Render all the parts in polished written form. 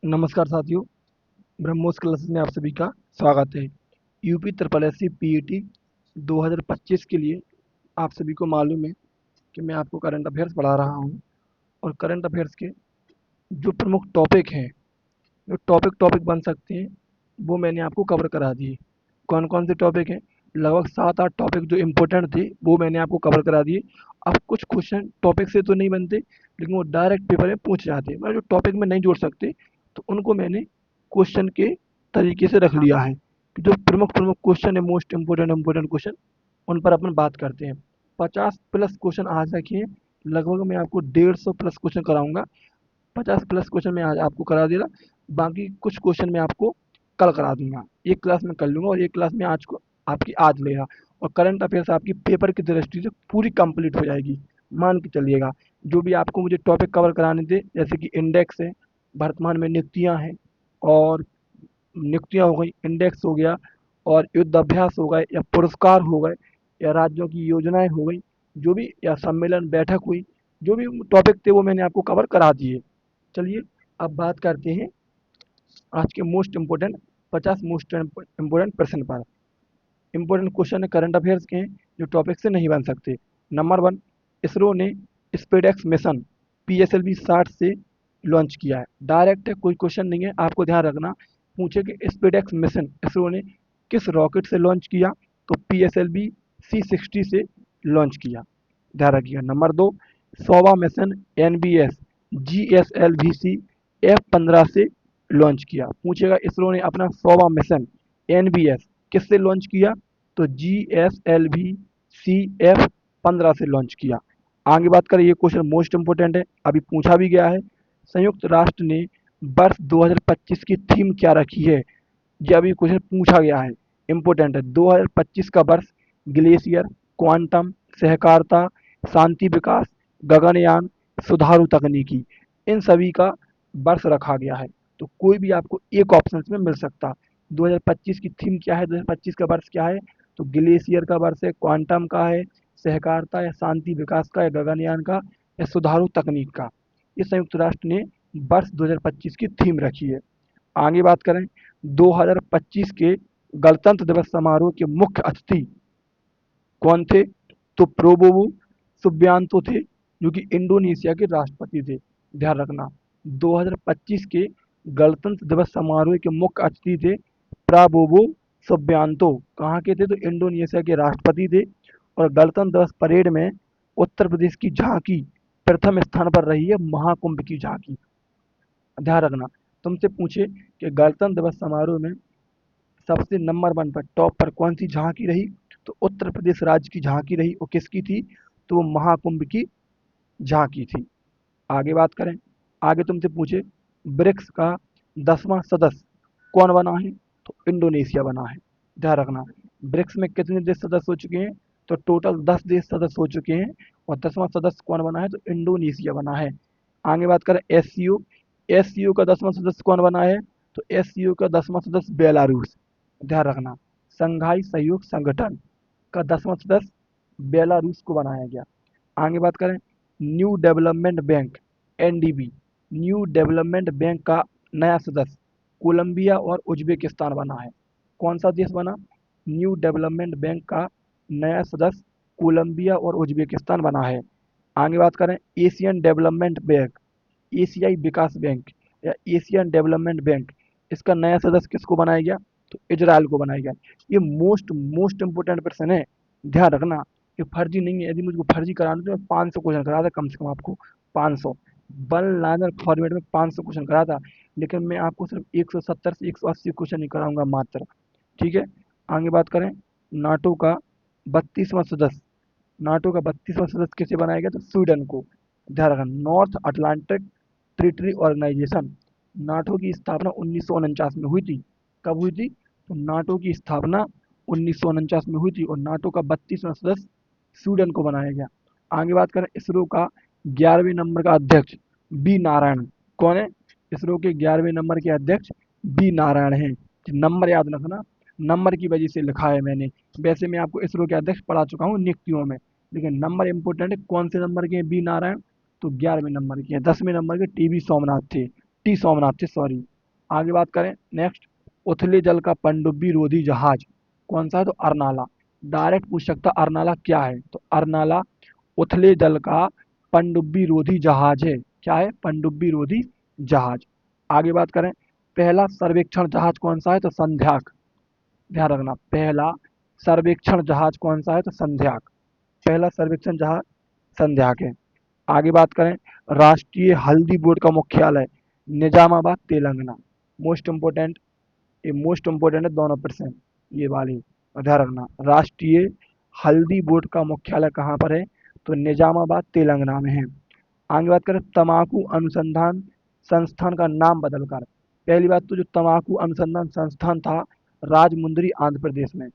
नमस्कार साथियों, ब्रह्मोस क्लासेस में आप सभी का स्वागत है। UP triple S C PET 2025 के लिए आप सभी को मालूम है कि मैं आपको करंट अफेयर्स पढ़ा रहा हूं और करंट अफेयर्स के जो प्रमुख टॉपिक हैं, जो टॉपिक टॉपिक बन सकते हैं, वो मैंने आपको कवर करा दिए। कौन कौन से टॉपिक हैं? लगभग 7-8 टॉपिक जो इम्पोर्टेंट थे वो मैंने आपको कवर करा दिए। अब कुछ क्वेश्चन टॉपिक से तो नहीं बनते, लेकिन वो डायरेक्ट पेपर में पूछ जाते हैं, मतलब जो टॉपिक में नहीं जोड़ सकते, तो उनको मैंने क्वेश्चन के तरीके से रख लिया है कि जो प्रमुख प्रमुख क्वेश्चन है, मोस्ट इम्पोर्टेंट इम्पोर्टेंट क्वेश्चन, उन पर अपन बात करते हैं। 50 प्लस क्वेश्चन आज रखे हैं। लगभग मैं आपको 150 प्लस क्वेश्चन कराऊंगा। 50 प्लस क्वेश्चन मैं आज आपको करा दे रहा, बाकी कुछ क्वेश्चन मैं आपको कल करा दूंगा। एक क्लास में कर लूंगा और एक क्लास में आज को आपकी आज लेगा। और करंट अफेयर्स आपकी पेपर की दृष्टि से पूरी कंप्लीट हो जाएगी, मान के चलिएगा। जो भी आपको मुझे टॉपिक कवर कराने थे, जैसे कि इंडेक्स है, वर्तमान में नियुक्तियां हैं, और नियुक्तियां हो गई, इंडेक्स हो गया, और युद्ध अभ्यास हो गए, या पुरस्कार हो गए, या राज्यों की योजनाएं हो गई, जो भी, या सम्मेलन बैठक हुई, जो भी टॉपिक थे वो मैंने आपको कवर करा दिए। चलिए अब बात करते हैं आज के मोस्ट इम्पोर्टेंट 50 मोस्ट इम्पोर्टेंट प्रश्न पर। इम्पोर्टेंट क्वेश्चन है, करंट अफेयर्स के हैं, जो टॉपिक से नहीं बन सकते। नंबर 1, इसरो ने स्पेडएक्स मिशन PSLV 60 से लॉन्च किया है। डायरेक्ट है, कोई क्वेश्चन नहीं है, आपको ध्यान रखना। पूछे कि स्पेडएक्स मिशन इसरो ने किस रॉकेट से लॉन्च किया, तो PSLV C60 से लॉन्च किया, ध्यान रखिएगा। Number 2, सौवा mission NBS GSLV-C F-15 से लॉन्च किया। पूछेगा इसरो ने अपना 100वां मिशन NBS किससे लॉन्च किया, तो GSLV-C F-15 से लॉन्च किया। आगे बात करें, ये क्वेश्चन मोस्ट इंपोर्टेंट है, अभी पूछा भी गया है। संयुक्त राष्ट्र ने वर्ष 2025 की थीम क्या रखी है? ये अभी क्वेश्चन पूछा गया है, इंपॉर्टेंट है। 2025 का वर्ष ग्लेशियर, क्वांटम, सहकारिता, शांति विकास, गगनयान, सुधारू तकनीकी, इन सभी का वर्ष रखा गया है। तो कोई भी आपको एक ऑप्शन में मिल सकता। 2025 की थीम क्या है, 2025 का वर्ष क्या है, तो ग्लेशियर का वर्ष है, क्वांटम का है, सहकारिता या शांति विकास का, या गगनयान का, या सुधारू तकनीक का। ये संयुक्त राष्ट्र ने वर्ष 2025 की थीम रखी है। आगे बात करें, 2025 के गणतंत्र दिवस समारोह के मुख्य अतिथि कौन थे, तो प्रोबोवो सुबियांतो थे, जो कि इंडोनेशिया के राष्ट्रपति थे। ध्यान रखना, 2025 के गणतंत्र दिवस समारोह के मुख्य अतिथि थे प्राबोवो सुबियांतो। कहाँ के थे, तो इंडोनेशिया के राष्ट्रपति थे। और गणतंत्र दिवस परेड में उत्तर प्रदेश की झांकी प्रथम स्थान पर रही है, महाकुंभ की झांकी। ध्यान रखना, तुमसे पूछे कि गणतंत्र दिवस समारोह में सबसे नंबर 1 पर, टॉप पर कौन सी झांकी रही, तो उत्तर प्रदेश राज्य की झांकी रही। और किसकी थी, तो वो महाकुंभ की झांकी थी। आगे बात करें, आगे तुमसे पूछे ब्रिक्स का 10वां सदस्य कौन बना है, तो इंडोनेशिया बना है। ध्यान रखना, ब्रिक्स में कितने देश सदस्य हो चुके हैं, तो टोटल 10 देश सदस्य हो चुके हैं, और 10वां सदस्य कौन बना है, तो इंडोनेशिया बना है। आगे बात करें SCO, SCO का 10वां सदस्य कौन बना है, तो SCO का 10वां सदस्य बेलारूस। ध्यान रखना, संघाई सहयोग संगठन का 10वां सदस्य बेलारूस को बनाया गया। आगे बात करें, new development bank NDB, new development bank का नया सदस्य कोलंबिया और उज्बेकिस्तान बना है। कौन सा देश बना, न्यू डेवलपमेंट बैंक का नया सदस्य कोलंबिया और उज्बेकिस्तान बना है। आगे बात करें, एशियन डेवलपमेंट बैंक, एशियाई विकास बैंक या एशियन डेवलपमेंट बैंक, इसका नया सदस्य किसको बनाया गया, तो इजराइल को बनाया गया। ये मोस्ट मोस्ट इंपोर्टेंट प्रश्न है, ध्यान रखना, ये फर्जी नहीं है। यदि मुझको फर्जी कराना तो मैं 500 क्वेश्चन करा था, कम से कम आपको 500 वन लाइनर फॉर्मेट में 500 क्वेश्चन करा था, लेकिन मैं आपको सिर्फ 170 से 180 क्वेश्चन ही कराऊंगा मात्र। ठीक है। आगे बात करें, नाटो का 32वां सदस्य, नाटो का 32वां सदस्य किसे बनाया गया, तो स्वीडन को। ध्यान रखना, North Atlantic Treaty Organization, NATO की स्थापना 1949 में हुई थी। कब हुई थी, तो नाटो की स्थापना 1949 में हुई थी, और नाटो का 32वां सदस्य स्वीडन को बनाया गया। आगे बात करें, इसरो का 11वें नंबर का अध्यक्ष बी नारायण कौन है, इसरो के 11वें नंबर के अध्यक्ष बी नारायण हैं। नंबर याद रखना, नंबर की वजह से लिखा है मैंने। वैसे मैं आपको इसरो के अध्यक्ष पढ़ा चुका हूँ नियुक्तियों में, लेकिन नंबर इंपोर्टेंट है। कौन से नंबर के हैं बी नारायण, तो 11वें नंबर के हैं। 10वें नंबर के टी सोमनाथ थे, सॉरी। आगे बात करें नेक्स्ट, उथले जल का पनडुब्बी रोधी जहाज कौन सा है? तो अरनाला। डायरेक्ट पूछ सकता अरनाला क्या है, तो अरनाला उथले जल का पनडुब्बी रोधी जहाज है। क्या है? पनडुब्बी रोधी जहाज। आगे बात करें, पहला सर्वेक्षण जहाज कौन सा है? तो संध्याक। ध्यान रखना, पहला सर्वेक्षण जहाज कौन सा है? तो संध्याक। पहला सर्वेक्षण जहाज संध्याक है। आगे बात करें, राष्ट्रीय हल्दी बोर्ड का मुख्यालय निजामाबाद तेलंगाना। मोस्ट इम्पोर्टेंट, ये मोस्ट इम्पोर्टेंट है दोनों परसेंट ये वाली, और ध्यान रखना। राष्ट्रीय हल्दी बोर्ड का मुख्यालय कहाँ पर है? तो निजामाबाद तेलंगाना में है। आगे बात करें, तम्बाकू अनुसंधान संस्थान का नाम बदलकर। पहली बात तो जो तम्बाकू अनुसंधान संस्थान था राजमुंदरी आंध्र प्रदेश में,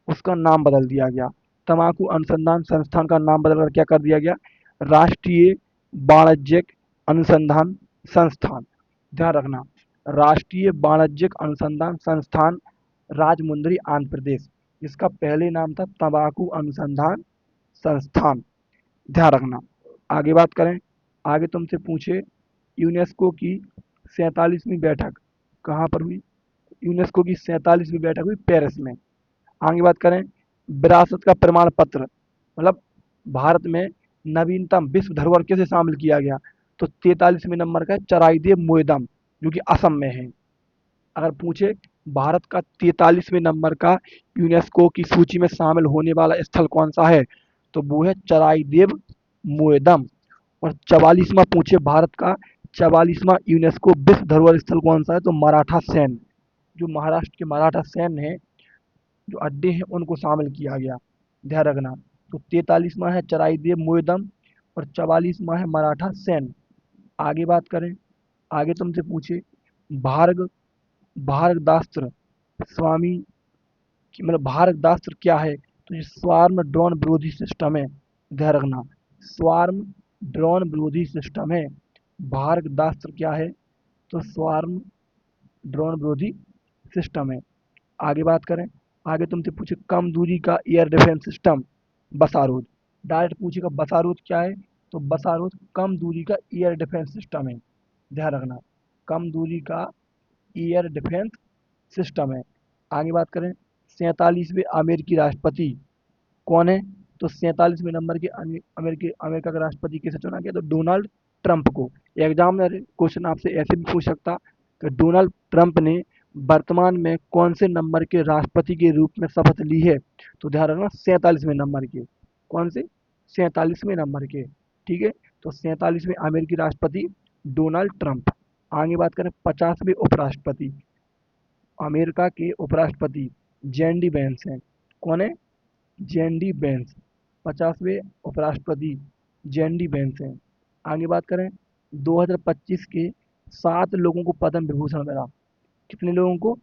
उसका नाम बदल दिया गया। तम्बाकू अनुसंधान संस्थान का नाम बदलकर क्या कर दिया गया? राष्ट्रीय वाणिज्यिक अनुसंधान संस्थान। ध्यान रखना, राष्ट्रीय वाणिज्यिक अनुसंधान संस्थान राजमुंदरी आंध्र प्रदेश, जिसका पहले नाम था तम्बाकू अनुसंधान संस्थान। ध्यान रखना। आगे बात करें, आगे तुमसे पूछे यूनेस्को की 47वीं बैठक कहाँ पर हुई? यूनेस्को की 47वीं बैठक हुई पेरिस में। आगे बात करें, विरासत का प्रमाण पत्र मतलब भारत में नवीनतम विश्व धरोहर किसे शामिल किया गया? तो 43वें नंबर का चराइदेव मोइदम, जो कि असम में है। अगर पूछे भारत का 43वें नंबर का यूनेस्को की सूची में शामिल होने वाला स्थल कौन सा है? तो वो है चराइदेव मोइदम। और 44वां पूछे भारत का 44वां यूनेस्को विश्व धरोहर स्थल कौन सा है? तो मराठा सैन्य, जो महाराष्ट्र के मराठा सैन्य है, जो अड्डे हैं उनको शामिल किया गया। ध्यान रखना। तो 43वां है चराइदेव मोइदम और 44वां है मराठा सैन्य। आगे बात करें, आगे तुमसे पूछे भार्ग भारगदास्त्र स्वामी की मतलब भारगदास्त्र क्या है? तो ये स्वार्म ड्रोन विरोधी सिस्टम है। ध्यान रखना, स्वार्म ड्रोन विरोधी सिस्टम है। भारगदास्त्र क्या है? तो स्वार्म ड्रोन विरोधी सिस्टम है। आगे बात करें, आगे तुमसे पूछे कम दूरी का एयर डिफेंस सिस्टम बसारूद। डायरेक्ट पूछेगा बसारूद क्या है? तो बसारूद कम दूरी का एयर डिफेंस सिस्टम है। ध्यान रखना, कम दूरी का एयर डिफेंस सिस्टम है। आगे बात करें, 47वें अमेरिकी राष्ट्रपति कौन है? तो 47वें नंबर के अमेरिका का राष्ट्रपति किसे चुना गया? तो डोनाल्ड ट्रंप को। एग्जाम में क्वेश्चन आपसे ऐसे भी पूछ सकता कि डोनाल्ड ट्रंप ने वर्तमान में कौन से नंबर के राष्ट्रपति के रूप में शपथ ली है? तो ध्यान रखना 47वें नंबर के। कौन से? 47वें नंबर के। ठीक है, तो 47वें अमेरिकी राष्ट्रपति डोनाल्ड ट्रंप। आगे बात करें, 50वें उपराष्ट्रपति अमेरिका के उपराष्ट्रपति जेडी वेंस हैं। कौन है? JD Vance. 50वें उपराष्ट्रपति जेडी वेंस हैं। आगे बात करें, 2025 के 7 लोगों को पद्म विभूषण मिला। कितने लोगों को?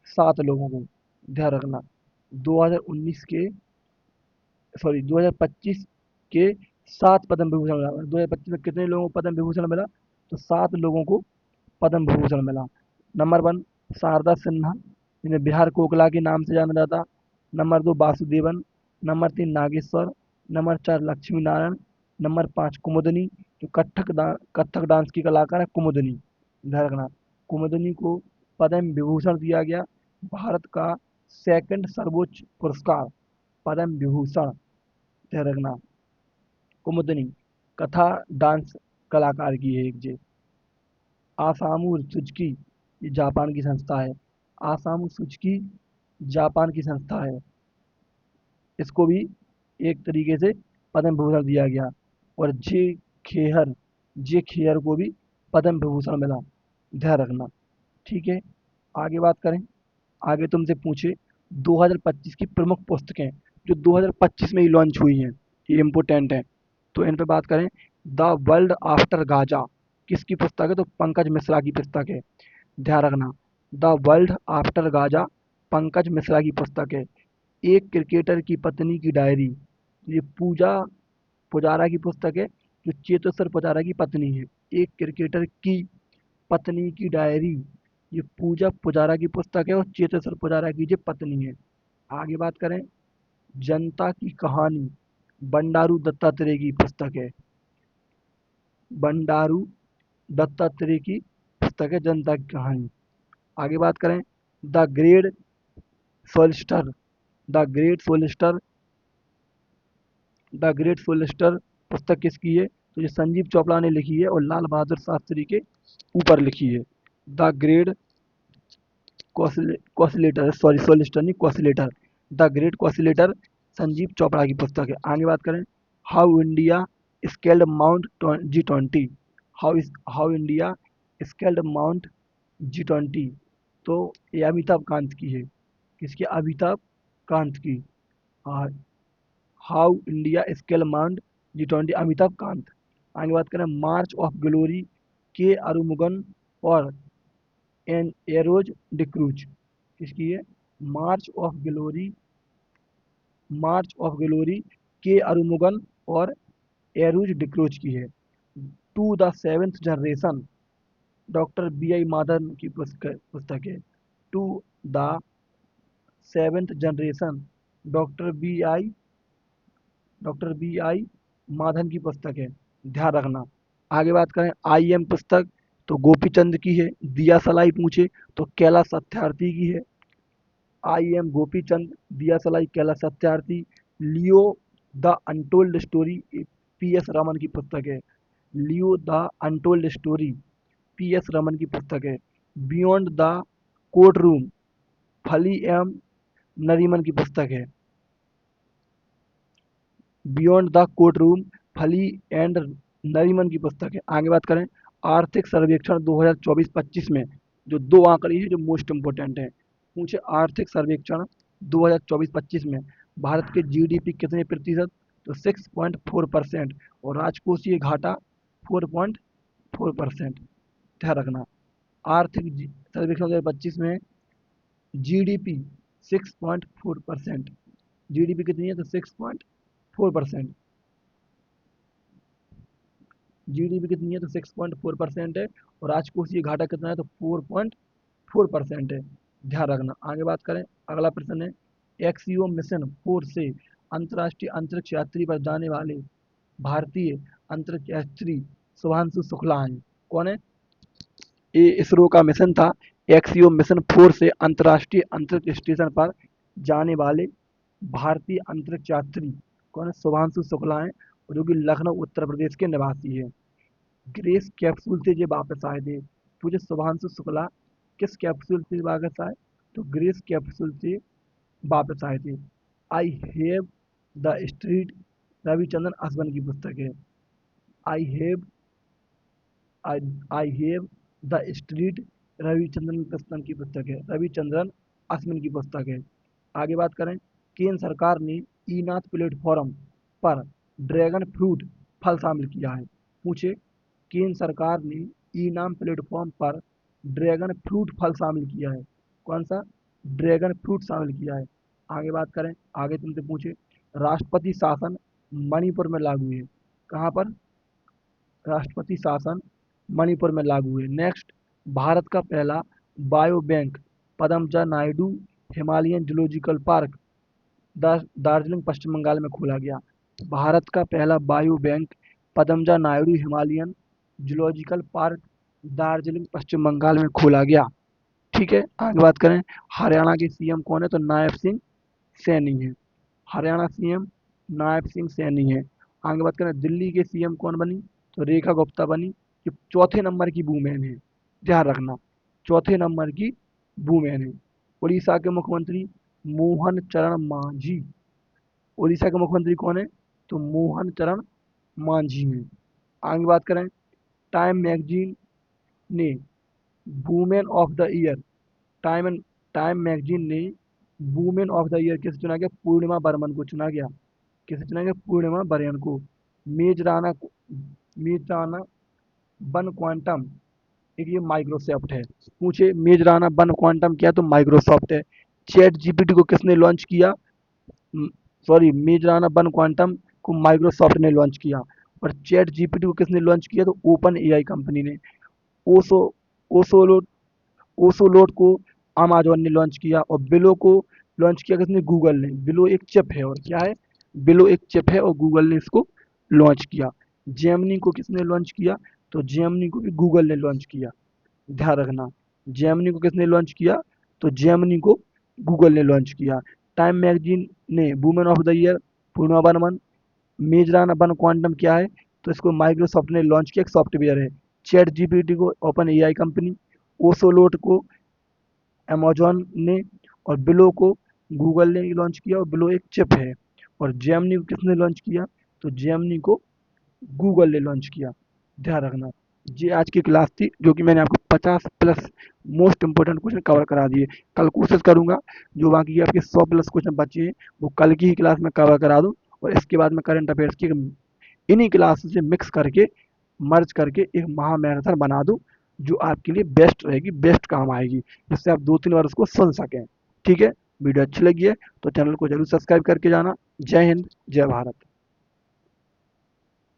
7 लोगों को। ध्यान रखना, 2019 के 2025 के 7 पद्म विभूषण मिला। 2025 में कितने लोगों को पद्म विभूषण मिला? तो 7 लोगों को पद्म विभूषण मिला। नंबर 1 शारदा सिन्हा, जिन्हें बिहार कोकला के नाम से जाना जाता। Number 2 Vasudevan. Number 3 Nageshwar. Number 4 Lakshmi Narayan. Number 5 Kumudini, जो कथक डांस की कलाकार है कुमुदनी। ध्यान रखना, कुमुदनी को पद्म विभूषण दिया गया। भारत का सेकंड सर्वोच्च पुरस्कार पद्म विभूषण। ध्यान रखना, कुमुदनी कथा डांस कलाकार की है एक जे। आसामू सुजुकी, ये जापान की संस्था है। आसामू सुजुकी जापान की संस्था है। इसको भी एक तरीके से पद्म विभूषण दिया गया। और खेहर जे खेहर को भी पद्म विभूषण मिला। ध्यान रखना। ठीक है, आगे बात करें, आगे तुमसे पूछे 2025 की प्रमुख पुस्तकें जो 2025 में ही लॉन्च हुई हैं, ये इम्पोर्टेंट है। तो इन पे बात करें, द वर्ल्ड आफ्टर गाजा किसकी पुस्तक है? तो पंकज मिश्रा की पुस्तक है। ध्यान रखना, the world after Gaza Pankaj Mishra की पुस्तक है। एक क्रिकेटर की पत्नी की डायरी, ये पूजा पुजारा की पुस्तक है, जो चेतेश्वर पुजारा की पत्नी है। एक क्रिकेटर की पत्नी की डायरी, ये पूजा पुजारा की पुस्तक है और चेतेश्वर पुजारा की जो पत्नी है। आगे बात करें, जनता की कहानी बंडारू दत्तात्रेय की पुस्तक है। बंडारू दत्तात्रेय की पुस्तक है जनता की कहानी। आगे बात करें, the great solicitor, the great solicitor, the great solicitor पुस्तक किसकी है? तो ये संजीव चोपड़ा ने लिखी है और लाल बहादुर शास्त्री के ऊपर लिखी है। द ग्रेट कॉसिलेटर, सॉरी सोलिस्टर नहीं, कॉसिलेटर, द ग्रेट कॉसिलेटर संजीव चोपड़ा की पुस्तक है। आगे बात करें, how India scaled mount G20, how India scaled mount G20, तो ये अमिताभ कांत की है। किसकी? अमिताभ कांत की। How India scale mount G20, Amitabh Kant. आगे बात करें, मार्च ऑफ ग्लोरी के अरुमुगन और एन एरोज डिक्रूज, किसकी है? March of Glory, March of Glory के अरुमुगन और एरोज डिक्रूज की है। To the seventh generation doctor B.I. Madhavan की पुस्तक है। To the seventh generation doctor B I Madhavan की पुस्तक है, ध्यान रखना। आगे बात करें, IM पुस्तक तो गोपी चंद की है। दिया सलाई पूछे तो कैलाश सत्यार्थी की है। IM गोपी चंद, दिया सलाई, Kailash Satyarthi. Leo the untold story PS Raman की पुस्तक है। Leo the untold story PS Raman की पुस्तक है। बियॉन्ड द कोर्ट रूम फली एम नरीमन की पुस्तक है। बियॉन्ड द कोर्ट रूम फली एंड नरीमन की पुस्तक है। आगे बात करें, आर्थिक सर्वेक्षण 2024-25 में जो दो आंकड़े हैं जो मोस्ट इंपोर्टेंट है, पूछे आर्थिक सर्वेक्षण 2024-25 में भारत के GDP कितने प्रतिशत? तो 6.4% और राजकोषीय घाटा 4.4%, ध्यान रखना। आर्थिक सर्वेक्षण 2025 में GDP 6.4%, GDP कितनी है? तो 6.4%, GDP कितनी है? तो 6.4% है और राजकोषीय घाटा कितना है? तो 4.4% है, ध्यान रखना। आगे बात करें, अगला प्रश्न है, एक्सियो मिशन 4 से अंतर्राष्ट्रीय अंतरिक्ष यात्री पर जाने वाले भारतीय अंतरिक्ष यात्री शुभांशु शुक्ला हैं। कौन है? ये इसरो का मिशन था। एक्सियो मिशन 4 से अंतर्राष्ट्रीय अंतरिक्ष स्टेशन पर जाने वाले भारतीय अंतरिक्ष यात्री कौन है? शुभांशु शुक्ला हैं, जो कि लखनऊ उत्तर प्रदेश के निवासी है। ग्रेस कैप्सूल से ये वापस आए थे। पूछे शुभांशु शुक्ला किस कैप्सूल से वापस आए? तो ग्रेस कैप्सूल से वापस आए थे। I have the street Ravichandran Ashwin की पुस्तक है। I have I have the street Ravichandran Krishnan की पुस्तक है, रविचंद्रन अश्विन की पुस्तक है। आगे बात करें, केंद्र सरकार ने ई नाथ प्लेटफॉर्म पर ड्रैगन फ्रूट फल शामिल किया है। पूछे केंद्र सरकार ने ई नाम प्लेटफॉर्म पर ड्रैगन फ्रूट फल शामिल किया है। कौन सा? ड्रैगन फ्रूट शामिल किया है। आगे बात करें, आगे तुमसे पूछे राष्ट्रपति शासन मणिपुर में लागू है। कहाँ पर? राष्ट्रपति शासन मणिपुर में लागू है। नेक्स्ट, भारत का पहला bio bank Padmaja Naidu Himalayan zoological park Darjeeling Paschim Bengal में खोला गया। भारत का पहला bio bank Padmaja Naidu Himalayan zoological park Darjeeling Paschim Bengal में खोला गया। ठीक है, आगे बात करें, हरियाणा के CM कौन है? तो नायब सिंह सैनी है। हरियाणा CM नायब सिंह सैनी है। आगे बात करें, दिल्ली के CM कौन बनी? तो रेखा गुप्ता बनी, जो चौथे नंबर की वूमेन है, ध्यान रखना, चौथे नंबर की वूमेन है। उड़ीसा के मुख्यमंत्री मोहन चरण मांझी, उड़ीसा के मुख्यमंत्री कौन है? तो मोहन चरण मांझी हैं। आगे बात करें, टाइम मैगजीन ने woman of the year, time time magazine ने वुमेन ऑफ द ईयर किसे चुना गया? पूर्णिमा बर्मन को चुना गया। किसे चुना गया? पूर्णिमा बर्मन को। मेजराना बन क्वांटम, एक ये माइक्रोसॉफ्ट है। पूछे मेजराना बन क्वांटम क्या है? तो माइक्रोसॉफ्ट है। चैट GPT को किसने लॉन्च किया? सॉरी, मेजराना बन क्वांटम को माइक्रोसॉफ्ट ने लॉन्च किया। और चैट GPT को किसने लॉन्च किया? तो ओपन AI कंपनी ने। ओसो ओसोलोट ओसोलोट को अमेजोन ने लॉन्च किया और बिलो को लॉन्च किया किसने? गूगल ने। बिलो एक चिप है, और क्या है? बिलो एक चिप है और गूगल ने इसको लॉन्च किया। जेमिनी को किसने लॉन्च किया? तो जेमिनी को भी गूगल ने लॉन्च किया, ध्यान रखना। जेमिनी को किसने लॉन्च किया? तो जेमिनी को गूगल ने लॉन्च किया। टाइम मैगजीन ने woman of the year Purnima Barman. Majorana अपन क्वांटम क्या है? तो इसको माइक्रोसॉफ्ट ने लॉन्च किया, एक सॉफ्टवेयर है। चैट जीपीटी को ओपन एआई कंपनी। ओसोलोट को अमेजोन ने, और बिलो को गूगल ने लॉन्च किया, और बिलो एक चिप है। और जेमनी को किसने लॉन्च किया? तो जेमनी को गूगल ने लॉन्च किया। ध्यान रखना। ये आज की क्लास थी जो कि मैंने आपको 50 plus most important question cover करा दिए। कल कोशिश करूंगा जो बाकी के आपके 100 प्लस क्वेश्चन बचे हैं वो कल की ही क्लास में कवर करा दूं, और इसके बाद मैं करंट अफेयर्स की इन्हीं क्लास से मिक्स करके मर्ज करके एक महा मैराथन बना दूं जो आपके लिए बेस्ट रहेगी, बेस्ट काम आएगी, जिससे आप 2-3 बार उसको सुन सकें। ठीक है? वीडियो अच्छी लगी है तो चैनल को जरूर सब्सक्राइब करके जाना। जय हिंद, जय भारत।